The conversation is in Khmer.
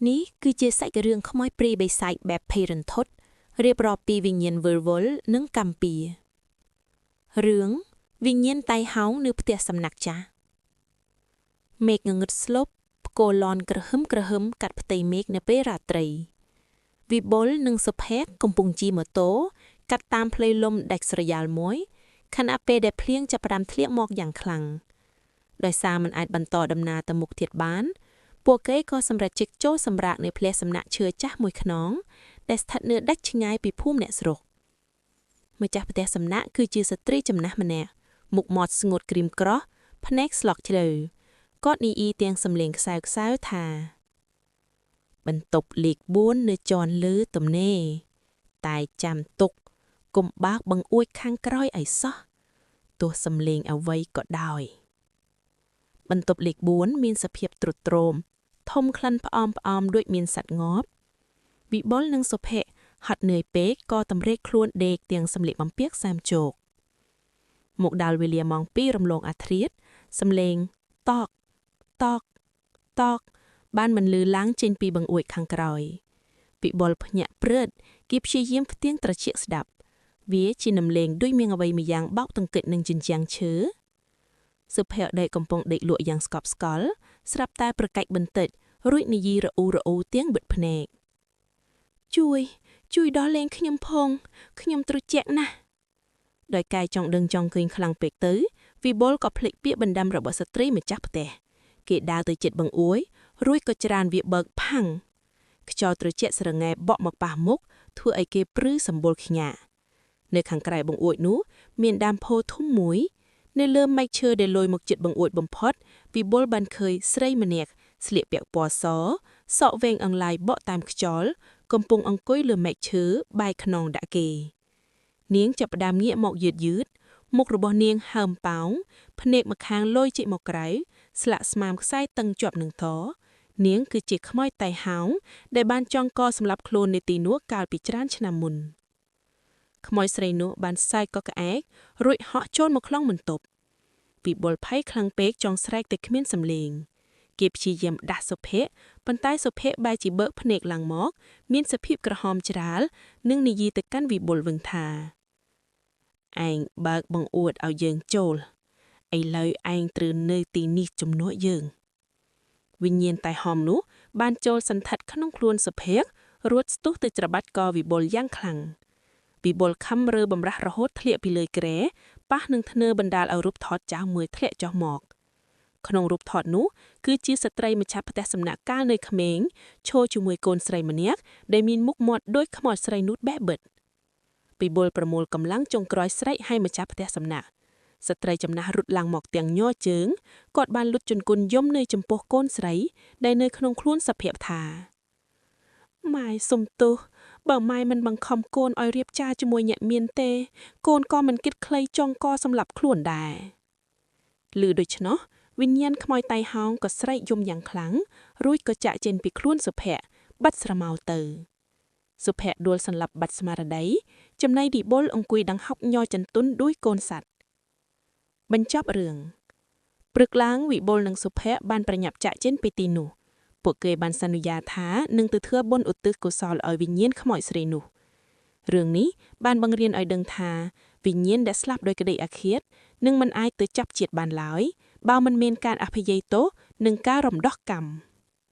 នេះគឺជាសាច់រឿងខ្មោចព្រាយបិសាចបែបភ័យរន្ធត់រៀបរាប់ពីវិញ្ញាណវិលវល់និងកម្មពៀរឿងវិញ្ញាណតៃហោងនៅផ្ទះសំណាក់ចាស់មេឃងងឹតស្លុបផ្គរលាន់ក្រហឹមកាត់ផ្ទៃមេឃនៅពេលរាត្រីវិបុលនិងសុភ័ក្រកំពុងជិះម៉ូតូកាត់តាមផ្លូវលំដាច់ស្រយាលមួយខណៈពេលដែលភ្លៀងចាប់ផ្ដើមធ្លាក់មកយ៉ាងខ្លាំងដោយសារมันអាចបន្តដំណើរទៅមុខទៀតបានពួកគេក៏សម្រេចជិះចូលសម្រាកនៅផ្ទះសំណាក់ឈើចាស់មួយខ្នងដែលស្ថិតនៅដាច់ឆ្ងាយពីភូមិអ្នកស្រុកម្ចាស់ផ្ទះសំណាក់គឺជាស្ត្រីចំណាស់ម្នាក់មុខមាត់ស្ងួតក្រៀមក្រោះភ្នែកស្លក់ជ្រៅគាត់នីអ៊ីទាំងសំឡេងខ្សៅៗថាបន្ទប់លេខ4នៅជាន់លើទំនេរតែចាំទុកកុំបើកបង្អួចខាងក្រោយឲ្យសោះទោះសំឡេងអ្វីក៏ដោយបន្ទប់លេខ4មានសភាពទ្រុឌទ្រោមធំក្លិនផ្អមដូចមានសត្វងាប់វិបុលនិងសុភ័ក្រហត់នឿយពេកក៏តម្រេកខ្លួនដេកទាំងសម្លៀកបំពាក់សែមជោគមកដល់វេលាម៉ោង2រំលងអាធ្រាត្រសំឡេងតកបានបន្លឺឡើងចេញពីបង្អួចខាងក្រោយវិបុលភ្ញាក់ព្រឺតគេព្យាយាមផ្ទៀងត្រចៀកស្ដាប់វាជាដំឡេងដូចមានអ្វីម្យ៉ាងបោកទង្គិចនឹងជញ្ជាំងឈើសុភ័ក្រដែលកំពុងដេកលក់យ៉ាងស្កប់ស្កល់ស្រាប់តែប្រកាច់បន្តិចរួចនិយាយរអ៊ូទាំងបិទភ្នែកជួយដល់លេងខ្ញុំផងខ្ញុំត្រជាក់ណាស់ដោយកាយចង់ដឹងចង់ឃើញខ្លាំងពេកទៅវិបុលក៏ភ្លេចពាក្យបណ្ដាំរបស់ស្ត្រីម្ចាស់ផ្ទះគេដើរទៅជិតបង្អួយរួចក៏ច្រានវាបើកផាំងខ្យល់ត្រជាក់ស្រងែបក់មកប៉ះមុខធ្វើឲ្យគេព្រឺសម្បុរខ្ញាក់នៅខាងក្រៅបង្អួចនោះមានដើមផូធំមួយនៅលើមែកឈើដែលលយមកជិតបង្អួចបំផុតវិបុលបានឃើញស្រីម្នាក់ស្លៀកពាក់ពណ៌សក់វែងអង្លាយបក់តាមខ្យល់កំពុងអង្គុយលើមែកឈើបែរខ្នងដាក់គេនាងចាប់ផ្ដើមងាកមកយឺតមុខរបស់នាងហើមប៉ោងភ្នែកម្ខាងលយចេញមកក្រៅស្លាកស្មាមខ្សែតឹងជាប់នឹងតនាងគឺជាខ្មោចតៃហោងដែលបានចងកសម្លាប់ខ្លួននៅទីនោះកាលពីច្រើនឆ្នាំមុនខ្មោចស្រីនោះបានសើចកក្អែករួចហក់ចូលមកក្នុងបន្ទប់វិបុលភ័យខ្លាំងពេកចង់ស្រែកតែគ្មានសំឡេងគេព្យាយាមដាស់សុភ័ក្រប៉ុន្តែសុភ័ក្របែរជាបើកភ្នែកឡើងមកមានសភាពក្រហមច្រាលនិងនិយាយទៅកាន់វិបុលវិញថាឯងបើកបង្អួតឲ្យយើងចូលឥឡូវឯងត្រូវនៅទីនេះជំនួសយើងវិញ្ញាណតៃហោងនោះបានចូលសន្ធិដ្ឋក្នុងខ្លួនសុភ័ក្ររួចស្ទុះទៅច្របាច់កវិបុលយ៉ាងខ្លាំងវិបុលខំរើបំរាស់រហូតធ្លាក់ពីលើគ្រែប៉ះនឹងធ្នើបណ្ដាលឲ្យរូបថតចៅមួយធ្លាក់ចុះមកក្នុងរូបថតនោះគឺជាស្ត្រីម្ចាស់ផ្ទះសំណាក់កាលនៅក្មេងឈរជាមួយកូនស្រីម្នាក់ដែលមានមុខមាត់ដូចខ្មោចស្រីនោះបែបបិទវិបុលប្រមូលកម្លាំងចុងក្រោយស្រែកឲ្យម្ចាស់ផ្ទះសំណាក់ស្ត្រីចំណាស់រត់ឡើងមកទាំងញ័រជើងគាត់បានលុតជង្គង់យំនៅចំពោះកូនស្រីដែលនៅក្នុងខ្លួនសុភ័ក្រថាម៉ែសុំទោសបើម៉ែមិនបង្ខំកូនឲ្យរៀបការជាមួយអ្នកមានទេកូនក៏មិនគិតខ្លីចង់កសម្លាប់ខ្លួនដែរឮដូច្នោះវិញ្ញាណខ្មោចតៃហោងក៏ស្រែកយំយ៉ាងខ្លាំងរួចក៏ចាក់ចេញពីខ្លួនសុភ័ក្របាត់ស្រមោលទៅសុភ័ក្រដួលសន្លប់បាត់ស្មារតីចំណែកវិបុលអង្គុយដង្ហុកញ័រចន្ទន់ដួយកូនសត្វបញ្ចប់រឿងព្រឹកឡើងវិបុលនិងសុភ័ក្របានប្រញាប់ចាក់ចេញពីទីនោះពួកគេបានសន្យាថានឹងទៅធ្វើបុណ្យឧទ្ទិសកុសលឲ្យវិញ្ញាណខ្មោចស្រីនោះរឿងនេះបានបង្រៀនឲ្យដឹងថាវិញ្ញាណដែលស្លាប់ដោយក្តីអាឃាតនឹងមិនអាចទៅចាប់ជាតិបានឡើយបើមិនមានការអភ័យទោសនិងការរំដោះកម្ម